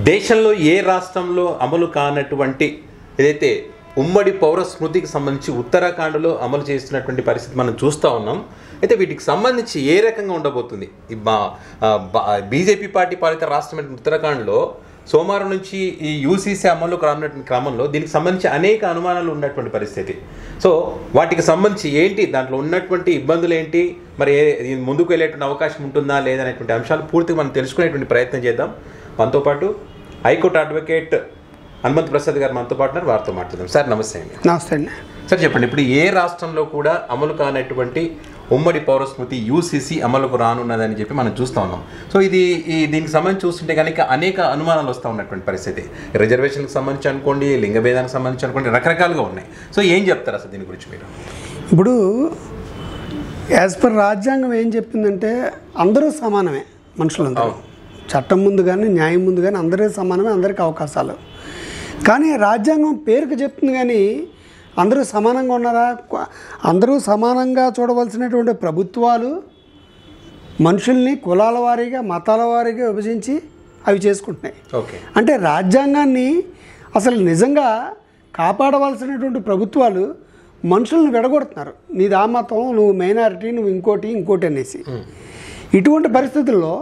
దేశంలో ఏ రాష్ట్రంలో అమలు కానటువంటి ఏదైతే ఉమ్మడి పౌర స్మృతికి సంబంధించి ఉత్తరాఖండ్లో అమలు చేస్తున్నటువంటి పరిస్థితి మనం చూస్తూ ఉన్నాం. అయితే వీటికి సంబంధించి ఏ రకంగా ఉండబోతుంది? బీజేపీ పార్టీ పాలిత రాష్ట్రమైన ఉత్తరాఖండ్లో సోమవారం నుంచి ఈ యూసీసీ అమలుకు రానున్నటువంటి క్రమంలో దీనికి సంబంధించి అనేక అనుమానాలు ఉన్నటువంటి పరిస్థితి. సో వాటికి సంబంధించి ఏంటి, దాంట్లో ఉన్నటువంటి ఇబ్బందులు ఏంటి, మరి ముందుకు వెళ్ళేటువంటి అవకాశం ఉంటుందా లేదనేటువంటి అంశాలు పూర్తిగా మనం తెలుసుకునేటువంటి ప్రయత్నం చేద్దాం. మనతో పాటు హైకోర్టు అడ్వకేట్ హనుమంత్ ప్రసాద్ గారు మనతో పాటు వారితో మాట్లాడదాం. సార్ నమస్తే అండి. నమస్తే అండి. సార్ చెప్పండి, ఇప్పుడు ఏ రాష్ట్రంలో కూడా అమలు కానటువంటి ఉమ్మడి పౌర స్మృతి యూసీసీ అమలుకు రానున్నదని చెప్పి మనం చూస్తూ ఉన్నాం. సో దీనికి సంబంధించి చూస్తుంటే కనుక అనేక అనుమానాలు వస్తూ ఉన్నటువంటి పరిస్థితి. రిజర్వేషన్కి సంబంధించి అనుకోండి, లింగభేదానికి సంబంధించి అనుకోండి, రకరకాలుగా ఉన్నాయి. సో ఏం చెప్తారు అసలు దీని గురించి మీరు? ఇప్పుడు యాజ్ పర్ రాజ్యాంగం ఏం చెప్పిందంటే అందరూ సమానమే, మనుషులందరూ చట్టం ముందు కానీ న్యాయం ముందు కానీ అందరూ సమానమే, అందరికీ అవకాశాలు. కానీ రాజ్యాంగం పేరుకు చెప్తుంది కానీ అందరూ సమానంగా ఉన్నారా? అందరూ సమానంగా చూడవలసినటువంటి ప్రభుత్వాలు మనుషుల్ని కులాల వారీగా మతాల వారీగా విభజించి అవి చేసుకుంటున్నాయి. అంటే రాజ్యాంగాన్ని అసలు నిజంగా కాపాడవలసినటువంటి ప్రభుత్వాలు మనుషులను విడగొడుతున్నారు. నీది ఆ మతం, నువ్వు మైనారిటీ, నువ్వు ఇంకోటి అనేసి. ఇటువంటి పరిస్థితుల్లో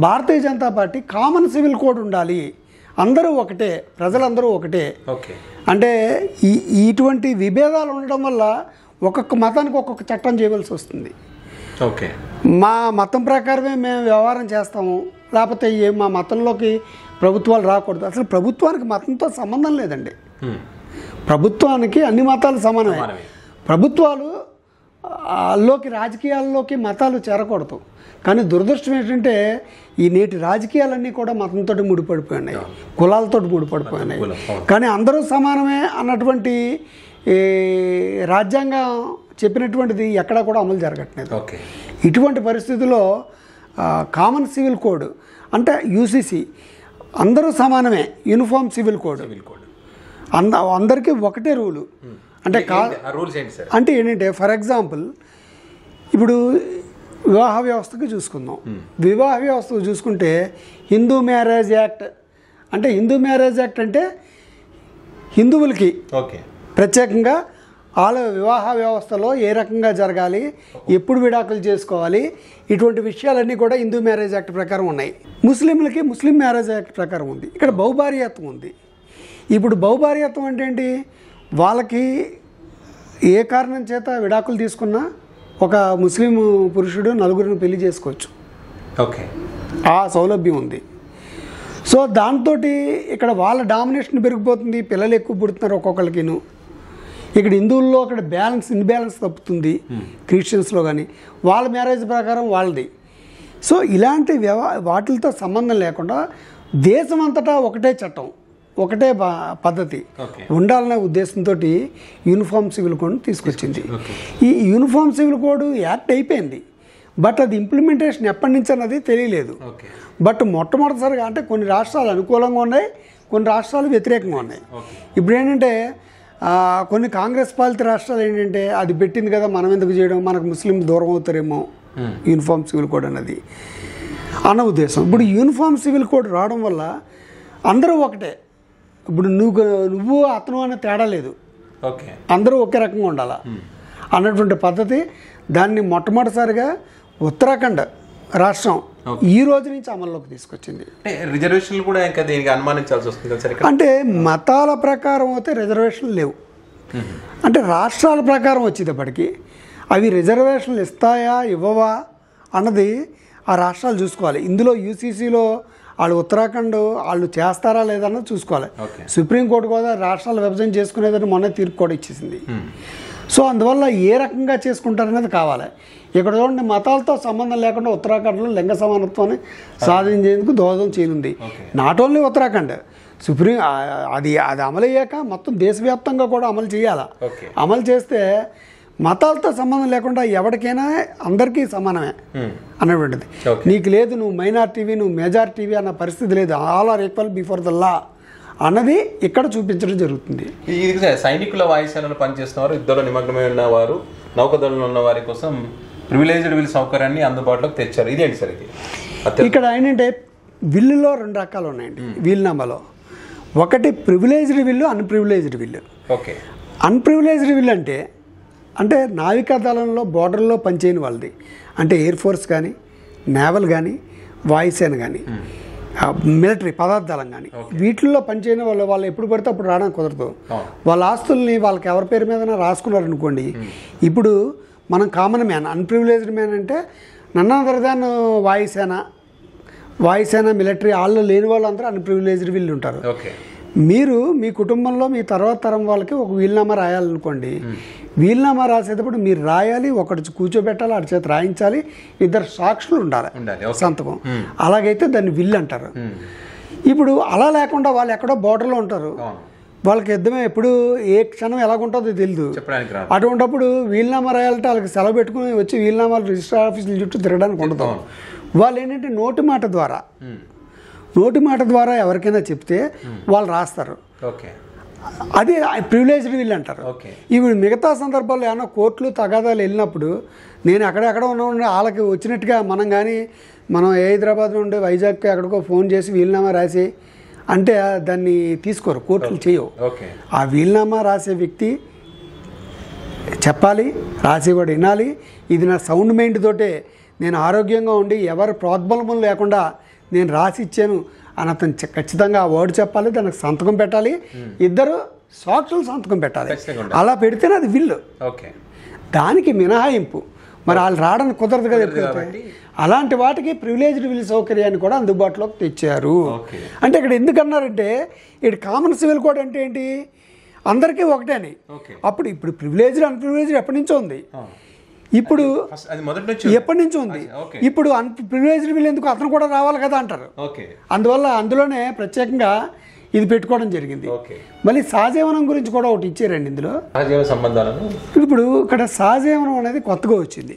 Bharatiya Janata Party common civil code ఉండాలి, అందరూ ఒకటే, ప్రజలందరూ ఒకటే. అంటే ఇటువంటి విభేదాలు ఉండడం వల్ల ఒక్కొక్క మతానికి ఒక్కొక్క చట్టం చేయవలసి వస్తుంది. మా మతం ప్రకారమే మేము వ్యవహారం చేస్తాము, లేకపోతే మా మతంలోకి ప్రభుత్వాలు రాకూడదు. అసలు ప్రభుత్వానికి మతంతో సంబంధం లేదండి. ప్రభుత్వానికి అన్ని మతాలు సమానమే. ప్రభుత్వాలు రాజకీయాల్లోకి మతాలు చేరకూడదు. కానీ దురదృష్టం ఏంటంటే ఈ నేటి రాజకీయాలన్నీ కూడా మతంతో ముడిపడిపోయినాయి, కులాలతో ముడిపడిపోయినాయి. కానీ అందరూ సమానమే అన్నటువంటి రాజ్యాంగం చెప్పినటువంటిది ఎక్కడా కూడా అమలు జరగట్లేదు. ఇటువంటి పరిస్థితుల్లో కామన్ సివిల్ కోడ్ అంటే యూసీసీ అందరూ సమానమే, యూనిఫామ్ సివిల్ కోడ్, అందరికీ ఒకటే రూలు. అంటే ఏంటంటే ఫర్ ఎగ్జాంపుల్ ఇప్పుడు వివాహ వ్యవస్థకు చూసుకుందాం. వివాహ వ్యవస్థకు చూసుకుంటే హిందూ మ్యారేజ్ యాక్ట్ అంటే హిందువులకి ప్రత్యేకంగా వాళ్ళ వివాహ వ్యవస్థలో ఏ రకంగా జరగాలి, ఎప్పుడు విడాకులు చేసుకోవాలి, ఇటువంటి విషయాలన్నీ కూడా హిందూ మ్యారేజ్ యాక్ట్ ప్రకారం ఉన్నాయి. ముస్లింలకి ముస్లిం మ్యారేజ్ యాక్ట్ ప్రకారం ఉంది. ఇక్కడ బహుభార్యత్వం ఉంది. ఇప్పుడు బహుభార్యత్వం అంటే ఏంటి? వాళ్ళకి ఏ కారణం చేత విడాకులు తీసుకున్నా ఒక ముస్లిం పురుషుడు నలుగురిని పెళ్లి చేసుకోవచ్చు. ఆ సౌలభ్యం ఉంది. సో దాంతో ఇక్కడ వాళ్ళ డామినేషన్ పెరిగిపోతుంది, పిల్లలు ఎక్కువ పుడుతున్నారు ఒక్కొక్కరికిను. ఇక్కడ హిందువుల్లో అక్కడ ఇన్బ్యాలెన్స్ తప్పుతుంది, క్రిస్టియన్స్లో కానీ వాళ్ళ మ్యారేజ్ ప్రకారం వాళ్ళది. సో ఇలాంటి వాటితో సంబంధం లేకుండా దేశం అంతటా ఒకటే చట్టం, ఒకటే పద్ధతి ఉండాలనే ఉద్దేశంతో యూనిఫామ్ సివిల్ కోడ్ తీసుకొచ్చింది. ఈ యూనిఫామ్ సివిల్ కోడ్ యాక్ట్ అయిపోయింది, బట్ అది ఇంప్లిమెంటేషన్ ఎప్పటి నుంచి అన్నది తెలియలేదు. బట్ మొట్టమొదటిసారిగా అంటే కొన్ని రాష్ట్రాలు అనుకూలంగా ఉన్నాయి, కొన్ని రాష్ట్రాలు వ్యతిరేకంగా ఉన్నాయి. ఇప్పుడు ఏంటంటే కొన్ని కాంగ్రెస్ పాలిత రాష్ట్రాలు ఏంటంటే అది పెట్టింది కదా మనం ఎందుకు చేయడం, మనకు ముస్లిం దూరం అవుతారేమో యూనిఫామ్ సివిల్ కోడ్ అన్నది అన్న ఉద్దేశం. ఇప్పుడు యూనిఫామ్ సివిల్ కోడ్ రావడం వల్ల అందరూ ఒకటే. ఇప్పుడు నువ్వు అతను అనే తేడా లేదు, అందరూ ఒకే రకంగా ఉండాలా అన్నటువంటి పద్ధతి. దాన్ని మొట్టమొదటిసారిగా ఉత్తరాఖండ్ రాష్ట్రం ఈ రోజు నుంచి అమల్లోకి తీసుకొచ్చింది. రిజర్వేషన్లు కూడా ఇంకా దీనికి అనుమానించాల్సి వస్తుంది. అంటే మతాల ప్రకారం అయితే రిజర్వేషన్లు లేవు. అంటే రాష్ట్రాల ప్రకారం వచ్చేటప్పటికి అవి రిజర్వేషన్లు ఇస్తాయా ఇవ్వవా అన్నది ఆ రాష్ట్రాలు చూసుకోవాలి. ఇందులో యూసీసీలో వాళ్ళు ఉత్తరాఖండ్ వాళ్ళు చేస్తారా లేదన్నది చూసుకోవాలి. సుప్రీంకోర్టు కూడా రాష్ట్రాలు విభజన చేసుకునేదని మొన్న తీర్పు కూడా ఇచ్చేసింది. సో అందువల్ల ఏ రకంగా చేసుకుంటారనేది కావాలి. ఇక్కడ చూడండి, మతాలతో సంబంధం లేకుండా ఉత్తరాఖండ్లో లింగ సమానత్వాన్ని సాధించేందుకు దోహదం చేయనుంది. నాట్ ఓన్లీ ఉత్తరాఖండ్, అది అమలయ్యాక మొత్తం దేశవ్యాప్తంగా కూడా అమలు చేయాలి. అమలు చేస్తే మతాలతో సంబంధం లేకుండా ఎవరికైనా అందరికీ సమానమే అన్నటువంటిది. నీకు లేదు నువ్వు మైనారిటీవి నువ్వు మెజారిటీవి అన్న పరిస్థితి లేదు. All are equal before the law అన్నది ఇక్కడ చూపించడం జరుగుతుంది. సైనికుల వాయుసేనలో పనిచేస్తున్నవారు, యుద్ధంలో నిమగ్నమై ఉన్నవారు, నౌకదళంలో ఉన్న వారి కోసం ప్రివిలేజ్డ్ వీల్ సౌకర్యాన్ని అందుబాటులోకి తెచ్చారు. ఇదేంటి సార్ ఇది? ఇక్కడ ఏంటంటే విల్లులో 2 రకాలు ఉన్నాయండి వీలునామాలో. ఒకటి ప్రివిలేజ్డ్ విల్లు, అన్ప్రివిలేజ్డ్ విల్లు. ఓకే. అన్ప్రివిలేజ్డ్ విల్లు అంటే నావికాదళంలో బోర్డర్లో పనిచేయని వాళ్ళది, అంటే ఎయిర్ ఫోర్స్ కానీ, నేవల్ కానీ, వాయుసేన కానీ, మిలిటరీ పదార్థాలం కానీ, వీటిల్లో పనిచేయని వాళ్ళు ఎప్పుడు పడితే అప్పుడు రావడానికి కుదరదు. వాళ్ళ ఆస్తుల్ని వాళ్ళకి ఎవరి పేరు మీద రాసుకున్నారనుకోండి, ఇప్పుడు మనం కామన్ మ్యాన్, అన్ప్రివిలేజ్డ్ మ్యాన్ అంటే నన్ అదర్ దాన్ వాయుసేన మిలిటరీ వాళ్ళు లేని వాళ్ళందరూ అన్ప్రివిలేజ్డ్ వీళ్ళు ఉంటారు. మీరు మీ కుటుంబంలో మీ తర్వాత తరం వాళ్ళకి ఒక వీలునామా రాయాలనుకోండి, వీలునామా రాసేటప్పుడు మీరు రాయాలి, ఒకటి కూర్చోబెట్టాలి, అటు చేత రాయించాలి, 2 సాక్షులు ఉండాలి సంతకం. అలాగైతే దాన్ని విల్ అంటారు. ఇప్పుడు అలా లేకుండా వాళ్ళు ఎక్కడో బోర్డర్లో ఉంటారు, వాళ్ళకి యుద్ధమే ఎప్పుడు ఏ క్షణం ఎలాగుంటుందో తెలియదు. అటువంటిప్పుడు వీలునామా రాయాలంటే వాళ్ళకి సెలవు పెట్టుకుని వచ్చి వీలునామాలు రిజిస్టర్ ఆఫీసుల చుట్టూ తిరగడానికి ఉండదు. వాళ్ళు ఏంటంటే నోటి మాట ద్వారా ఎవరికైనా చెప్తే వాళ్ళు రాస్తారు. అది ప్రివిలేజ్డ్ విల్ అంటారు. ఇప్పుడు మిగతా సందర్భాల్లో ఏమన్నా కోర్టులు తగాదాలు వెళ్ళినప్పుడు నేను అక్కడెక్కడ ఉన్న వాళ్ళకి వచ్చినట్టుగా మనం హైదరాబాద్ నుండి వైజాగ్కి ఎక్కడికో ఫోన్ చేసి వీలునామా రాసి అంటే దాన్ని తీసుకోరు, కోర్టులు చేయవు. ఆ వీలునామా రాసే వ్యక్తి చెప్పాలి, రాసేవాడు వినాలి, ఇది నా సౌండ్ మైండ్ తోటే నేను ఆరోగ్యంగా ఉండి ఎవరు ప్రోద్బలము లేకుండా నేను రాసి ఇచ్చాను అని అతను ఖచ్చితంగా ఆ వర్డ్ చెప్పాలి, దానికి సంతకం పెట్టాలి, 2 సాక్షులు సంతకం పెట్టాలి. అలా పెడితేనే అది విల్లు. దానికి మినహాయింపు మరి వాళ్ళు రావడానికి కుదరదు కదా ఎప్పుడైతే. అలాంటి వాటికి ప్రివిలేజ్డ్ విల్ సౌకర్యాన్ని కూడా అందుబాటులోకి తెచ్చారు. అంటే ఇక్కడ ఎందుకన్నారంటే ఇక్కడ కామన్ సివిల్ కోడ్ అంటే ఏంటి, అందరికీ ఒకటే అని. ఇప్పుడు ప్రివిలేజ్డ్ అన్ప్రివిలేజ్డ్ ఎప్పటి నుంచో ఉంది, ఇప్పుడు ఎప్పటి నుంచో ఉంది. ఇప్పుడు ప్రివిలేజ్డ్ విల్ ఎందుకు, అతను కూడా రావాలి కదా అంటారు. అందువల్ల అందులోనే ప్రత్యేకంగా ఇది పెట్టుకోవడం జరిగింది. మళ్ళీ సహజీవనం గురించి కూడా ఒకటి ఇచ్చారండి ఇందులో. ఇప్పుడు ఇక్కడ సహజీవనం అనేది కొత్తగా వచ్చింది.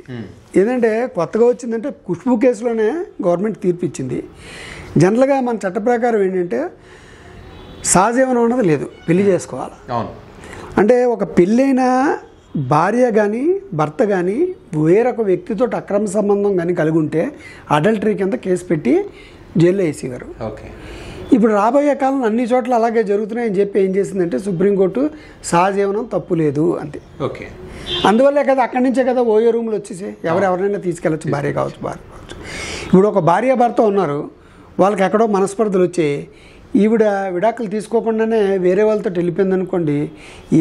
ఏంటంటే కొత్తగా వచ్చిందంటే ఖుష్బూ కేసులోనే గవర్నమెంట్ తీర్పు ఇచ్చింది. జనరల్గా మన చట్ట ప్రకారం ఏంటంటే సహజీవనం అనేది లేదు, పెళ్లి చేసుకోవాలి. అంటే ఒక పెళ్ళైన భార్య కానీ భర్త కానీ వేరొక వ్యక్తితో అక్రమ సంబంధం కానీ కలిగి ఉంటే అడల్టరీ కింద కేసు పెట్టి జైల్లో వేసేవారు. ఇప్పుడు రాబోయే కాలం అన్ని చోట్ల అలాగే జరుగుతున్నాయని చెప్పి ఏం చేసిందంటే సుప్రీంకోర్టు సహజీవనం తప్పు లేదు అంతే. అందువల్లే కదా అక్కడి నుంచే కదా ఓయో రూమ్లు వచ్చేసి ఎవరెవరైనా తీసుకెళ్ళచ్చు, భార్య కావచ్చు. ఇప్పుడు ఒక భార్య భర్త ఉన్నారు, వాళ్ళకి ఎక్కడో మనస్పర్ధలు వచ్చాయి, ఈవిడ విడాకులు తీసుకోకుండానే వేరే వాళ్ళతో వెళ్ళిపోయింది అనుకోండి,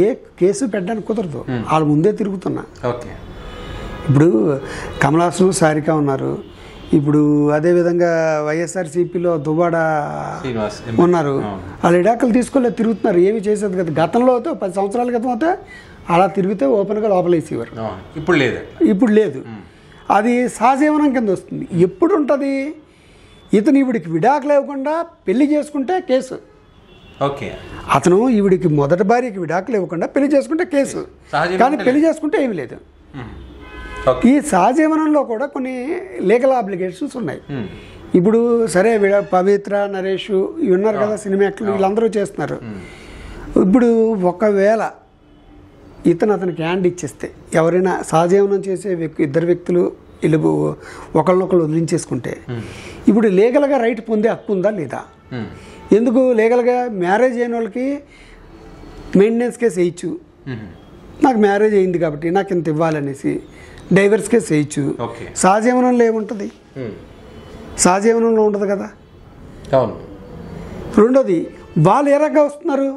ఏ కేసు పెట్టడానికి కుదరదు, వాళ్ళు ముందే తిరుగుతున్నా. ఇప్పుడు కమలాసన్ సారిక ఉన్నారు, ఇప్పుడు అదేవిధంగా వైఎస్ఆర్సీపీలో దువ్వాడ ఉన్నారు, వాళ్ళు విడాకులు తీసుకోలేదు, తిరుగుతున్నారు, ఏమి చేసేది కదా. గతంలో అయితే 10 సంవత్సరాల క్రితం అయితే అలా తిరిగితే ఓపెన్గా లోపలేసేవారు, ఇప్పుడు లేదు. అది సహజీవనం కింద వస్తుంది. ఎప్పుడు ఉంటుంది, ఇతను ఈవిడికి విడాకులు ఇవ్వకుండా పెళ్లి చేసుకుంటే కేసు. అతను ఈవిడికి మొదటి భార్యకి విడాకులు ఇవ్వకుండా పెళ్లి చేసుకుంటే కేసు, కానీ పెళ్లి చేసుకుంటే ఏమి లేదు. ఈ సహజీవనంలో కూడా కొన్ని లీగల్ ఆబ్లిగేషన్స్ ఉన్నాయి. ఇప్పుడు సరే పవిత్ర, నరేష్ ఇవి ఉన్నారు కదా సినిమా యాక్టర్లు, వీళ్ళందరూ చేస్తున్నారు. ఇప్పుడు ఒకవేళ అతనికి హ్యాండ్ ఇచ్చేస్తే, ఎవరైనా సహజీవనం చేసే 2 వ్యక్తులు వీళ్ళు ఒకళ్ళనొకళ్ళు వదిలించేసుకుంటే ఇప్పుడు లీగల్గా రైట్ పొందే హక్కు ఉందా లేదా? ఎందుకు లీగల్గా మ్యారేజ్ అయిన వాళ్ళకి మెయింటెనెన్స్ కేసు వేయచ్చు, నాకు మ్యారేజ్ అయింది కాబట్టి నాకు ఇంత ఇవ్వాలనేసి డైవర్స్ కేసు వేయచ్చు. సహజీవనంలో ఏముంటుంది, సహజీవనంలో ఉండదు కదా. రెండోది వాళ్ళు ఏ రకంగా వస్తున్నారు,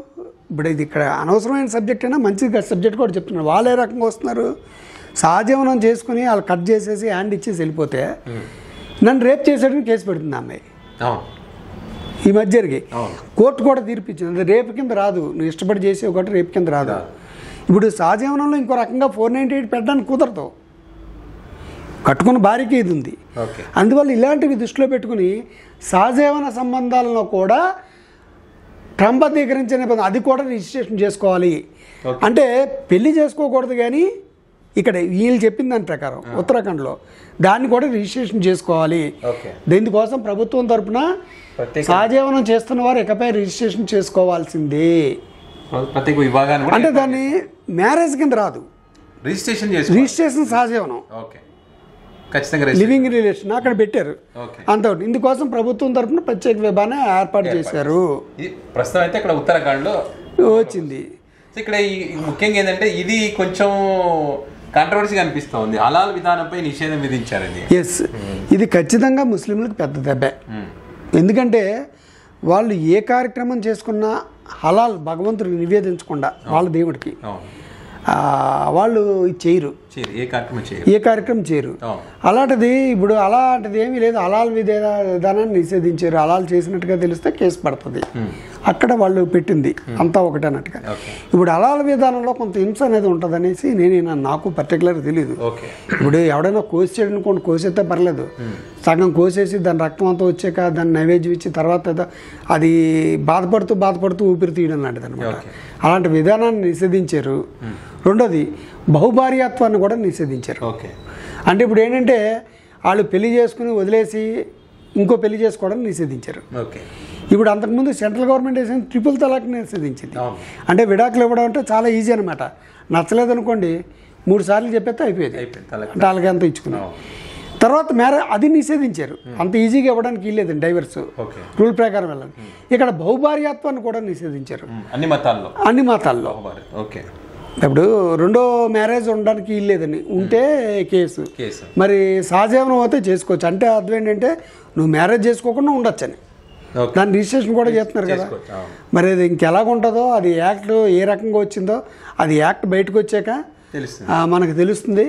ఇప్పుడు ఇది ఇక్కడ అనవసరమైన సబ్జెక్ట్ అయినా మంచి సబ్జెక్ట్ కూడా చెప్తున్నారు. వాళ్ళు ఏ రకంగా వస్తున్నారు, సహజీవనం చేసుకుని వాళ్ళు కట్ చేసేసి హ్యాండ్ ఇచ్చేసి వెళ్ళిపోతే నన్ను రేప్ చేసేటని కేసు పెడుతుంది అమ్మాయి. ఈ మధ్య జరిగి కోర్టు కూడా తీర్పిచ్చింది, అది రేపు కింద రాదు, నువ్వు ఇష్టపడి చేసే ఒకటి రేపు కింద రాదు. ఇప్పుడు సహజీవనంలో ఇంకో రకంగా 498 పెట్టడానికి కుదరదు, కట్టుకున్న భార్యకి ఇది ఉంది. అందువల్ల ఇలాంటివి దృష్టిలో పెట్టుకుని సహజీవన సంబంధాలను కూడా క్రమబద్ధీకరించే నిబంధన అది కూడా రిజిస్ట్రేషన్ చేసుకోవాలి. అంటే పెళ్లి చేసుకోకూడదు, కానీ ఇక్కడ వీళ్ళు చెప్పిన దాని ప్రకారం ఉత్తరాఖండ్లో దాన్ని కూడా రిజిస్ట్రేషన్ చేసుకోవాలి. దీనికోసం ప్రభుత్వం తరఫున సహజీవనం చేస్తున్న వారు ఇకపై రిజిస్ట్రేషన్ చేసుకోవాల్సిందే. అంటే దాన్ని మ్యారేజ్ కింద రాదు, రిజిస్ట్రేషన్ సహజీవనం. ఖచ్చితంగా లివింగ్ రిలేషన్ అక్కడ పెట్టారు. అంత ఇందుకోసం ప్రభుత్వం తరఫున ప్రత్యేక విభాగాన్ని ఏర్పాటు చేశారు. ఇది ప్రస్తుతం అయితే ఇక్కడ ఉత్తరాఖండ్లో వచ్చింది. ఇక్కడ ముఖ్యంగా ఏంటంటే ఇది కొంచెం కాంట్రవర్సీగా అనిపిస్తూ ఉంది. హలాల్ విధానంపై నిషేధం విధించారండి. ఎస్, ఇది ఖచ్చితంగా ముస్లింలకు పెద్ద దెబ్బే. ఎందుకంటే వాళ్ళు ఏ కార్యక్రమం చేసుకున్నా హలాల్ భగవంతుడికి నివేదించకుండా వాళ్ళ దేవుడికి వాళ్ళు చేయరు, ఏ కార్యక్రమం చేయరు. అలాంటిది ఇప్పుడు అలాంటిది ఏమీ లేదు. హలాల్ విధానాన్ని నిషేధించారు. హలాల్ చేసినట్టుగా తెలిస్తే కేసు పడుతుంది. అక్కడ వాళ్ళు పెట్టింది అంతా ఒకటన్నట్టుగా. ఇప్పుడు హలాల్ విధానంలో కొంత హింస అనేది ఉంటుంది అనేసి నాకు పర్టికులర్గా తెలియదు. ఇప్పుడు ఎవడైనా కోసేయడం అనుకోండి, కోసేస్తే పర్లేదు. సగం కోసేసి దాని రక్తం అంతా వచ్చాక దాన్ని నైవేద్యం ఇచ్చి తర్వాత అది బాధపడుతూ ఊపిరి తీయడం లాంటిది అనమాట. అలాంటి విధానాన్ని నిషేధించారు. రెండోది బహుభార్యాత్వాన్ని కూడా నిషేధించారు. అంటే ఇప్పుడు ఏంటంటే వాళ్ళు పెళ్లి చేసుకుని వదిలేసి ఇంకో పెళ్లి చేసుకోవడం నిషేధించారు. ఇప్పుడు అంతకుముందు సెంట్రల్ గవర్నమెంట్ వేసిన ట్రిపుల్ తలాక్ నిషేధించింది. అంటే విడాకులు ఇవ్వడం అంటే చాలా ఈజీ అనమాట. నచ్చలేదు అనుకోండి 3 సార్లు చెప్పేస్తే అయిపోయేది, అంటే వాళ్ళకి ఎంత ఇచ్చుకున్నాం. తర్వాత మ్యారేజ్ అది నిషేధించారు. అంత ఈజీగా ఇవ్వడానికి వీల్లేదండి డైవర్స్ రూల్ ప్రకారం వెళ్ళాలి. ఇక్కడ బహుభార్యాత్వాన్ని కూడా నిషేధించారు అన్ని మతాల్లో. ఇప్పుడు రెండో మ్యారేజ్ ఉండడానికి వీల్లేదని ఉంటే కేసు. మరి సహజీవనం అయితే చేసుకోవచ్చు. అంటే అర్థం ఏంటంటే నువ్వు మ్యారేజ్ చేసుకోకుండా ఉండొచ్చని దాని రిజిస్ట్రేషన్ కూడా చేస్తున్నారు కదా. మరి అది ఇంకెలాగుంటుందో అది యాక్ట్ ఏ రకంగా వచ్చిందో అది యాక్ట్ బయటకు వచ్చాక మనకు తెలుస్తుంది.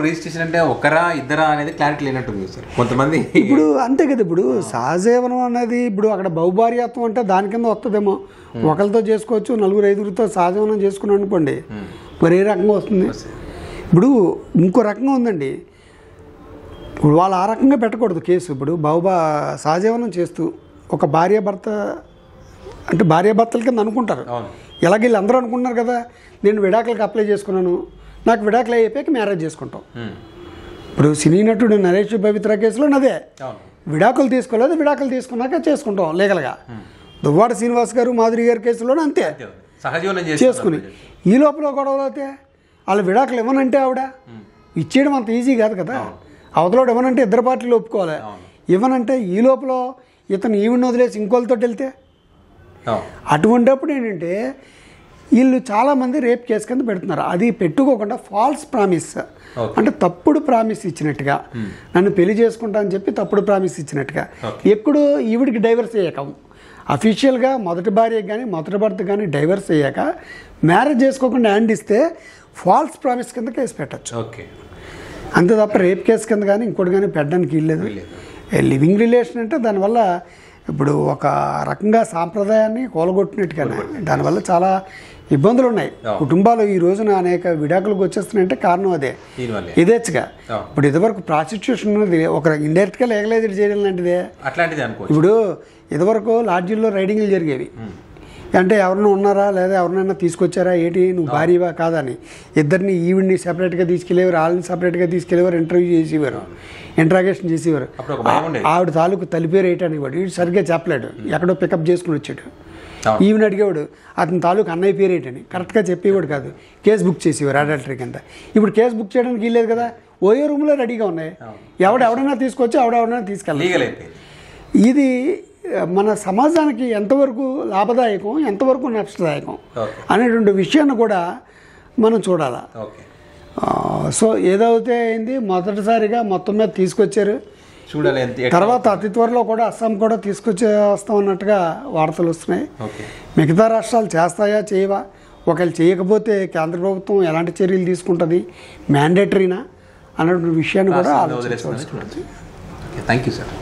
రిజిస్ట్రేషన్ అంటే ఒకరా ఇద్దరా అనేది క్లారిటీ లేనట్టుంది సార్ కొంతమంది. ఇప్పుడు అంతే కదా, ఇప్పుడు సహజీవనం అనేది ఇప్పుడు అక్కడ బహుభార్యాత్వం అంటే దాని కింద వస్తుందేమో. ఒకరితో చేసుకోవచ్చు, 4-5 సహజీవనం చేసుకున్నాను అనుకోండి, మరి ఏ రకంగా వస్తుంది. ఇప్పుడు ఇంకో రకంగా ఉందండి. ఇప్పుడు వాళ్ళు ఆ రకంగా పెట్టకూడదు కేసు. ఇప్పుడు సహజీవనం చేస్తూ ఒక భార్యాభర్త అంటే భార్యాభర్తల కింద అనుకుంటారు. ఎలాగ వీళ్ళు అందరూ అనుకుంటున్నారు కదా, నేను విడాకులకు అప్లై చేసుకున్నాను, నాకు విడాకులు అయిపోయాక మ్యారేజ్ చేసుకుంటాం. ఇప్పుడు సినీ నటుడు నరేష్ పవిత్ర కేసులో అదే విడాకులు తీసుకోలేదు, విడాకులు తీసుకున్నాక చేసుకుంటాం లీగల్గా. దువ్వాడ శ్రీనివాస్ గారు మాధురి గారి కేసులోనే అంతే చేసుకుని ఈ లోపల గొడవలు అయితే వాళ్ళు విడాకులు ఇవ్వనంటే ఆవిడ ఇచ్చేయడం అంత ఈజీ కాదు కదా. అవతలోడు ఇవ్వనంటే ఇద్దరు పార్టీలు ఒప్పుకోవాలి. ఇవ్వనంటే ఈ లోపల ఇతను ఈవిని వదిలేసి ఇంకోళ్ళతో వెళ్తే అటువంటిప్పుడు ఏంటంటే వీళ్ళు చాలామంది రేప్ కేసు కింద పెడుతున్నారు. అది పెట్టుకోకుండా ఫాల్స్ ప్రామిస్ అంటే తప్పుడు ప్రామిస్ ఇచ్చినట్టుగా, నన్ను పెళ్లి చేసుకుంటా అని చెప్పి తప్పుడు ప్రామిస్ ఇచ్చినట్టుగా. ఎప్పుడు ఈవిడికి డైవర్స్ అయ్యాక అఫీషియల్గా మొదటి భార్యకి కానీ మొదటి భర్త కానీ డైవర్స్ అయ్యాక మ్యారేజ్ చేసుకోకుండా హ్యాండ్ ఇస్తే ఫాల్స్ ప్రామిస్ కింద కేసు పెట్టచ్చు. అంతే తప్ప రేప్ కేసు కింద కానీ ఇంకోటి కానీ పెట్టడానికి వీల్లేదు. లివింగ్ రిలేషన్ అంటే దానివల్ల ఇప్పుడు ఒక రకంగా సాంప్రదాయాన్ని కూలగొట్టినట్టుగానే దానివల్ల చాలా ఇబ్బందులు ఉన్నాయి. కుటుంబాలు ఈ రోజున అనేక విడాకులకు వచ్చేస్తున్నాయంటే కారణం అదే యథేచ్ఛగా. ఇప్పుడు ఇదివరకు ప్రాస్టిట్యూషన్ అనేది ఒక ఇండైరెక్ట్గా లీగలైజ్ చేయడం లాంటిదే. ఇప్పుడు ఇదివరకు లాడ్జీల్లో రైడింగ్లు జరిగేవి. అంటే ఎవరైనా ఉన్నారా లేదా ఎవరినైనా తీసుకొచ్చారా ఏంటి నువ్వు భార్యవా కాదని ఇద్దరిని ఈవిడ్ని సెపరేట్గా తీసుకెళ్ళేవారు, వాళ్ళని సెపరేట్గా తీసుకెళ్ళేవారు, ఇంటర్వ్యూ చేసేవారు, ఇంట్రాగేషన్ చేసేవారు. ఆవిడ తాలూకు తలిపేరు ఏంటని వాడు వీడు సరిగ్గా చెప్పలేడు, ఎక్కడో పికప్ చేసుకుని వచ్చాడు. ఈవిని అడిగేవాడు అతని తాలూకు అన్నయ్య పేరు ఏంటని కరెక్ట్గా చెప్పేవాడు కాదు. కేసు బుక్ చేసేవారు అడల్టరీ కింద. ఇప్పుడు కేసు బుక్ చేయడానికి వీల్లేదు కదా, ఓయో రూమ్లో రెడీగా ఉన్నాయి. ఎవడెవడైనా తీసుకొచ్చి ఎవడెవడైనా తీసుకెళ్ళాలి. ఇది మన సమాజానికి ఎంతవరకు లాభదాయకం ఎంతవరకు నష్టదాయకం అనేటువంటి విషయాన్ని కూడా మనం చూడాలి. సో ఏదైతే అయింది మొదటిసారిగా మొత్తం మీద తీసుకొచ్చారు. తర్వాత అతి త్వరలో కూడా అస్సాం కూడా వస్తాం అన్నట్టుగా వార్తలు వస్తున్నాయి. మిగతా రాష్ట్రాలు చేస్తాయా చేయవా, ఒకవేళ చేయకపోతే కేంద్ర ప్రభుత్వం ఎలాంటి చర్యలు తీసుకుంటుంది, మ్యాండేటరీనా అన్నటువంటి విషయాన్ని కూడా ఆలోచించవచ్చు. Thank you sir.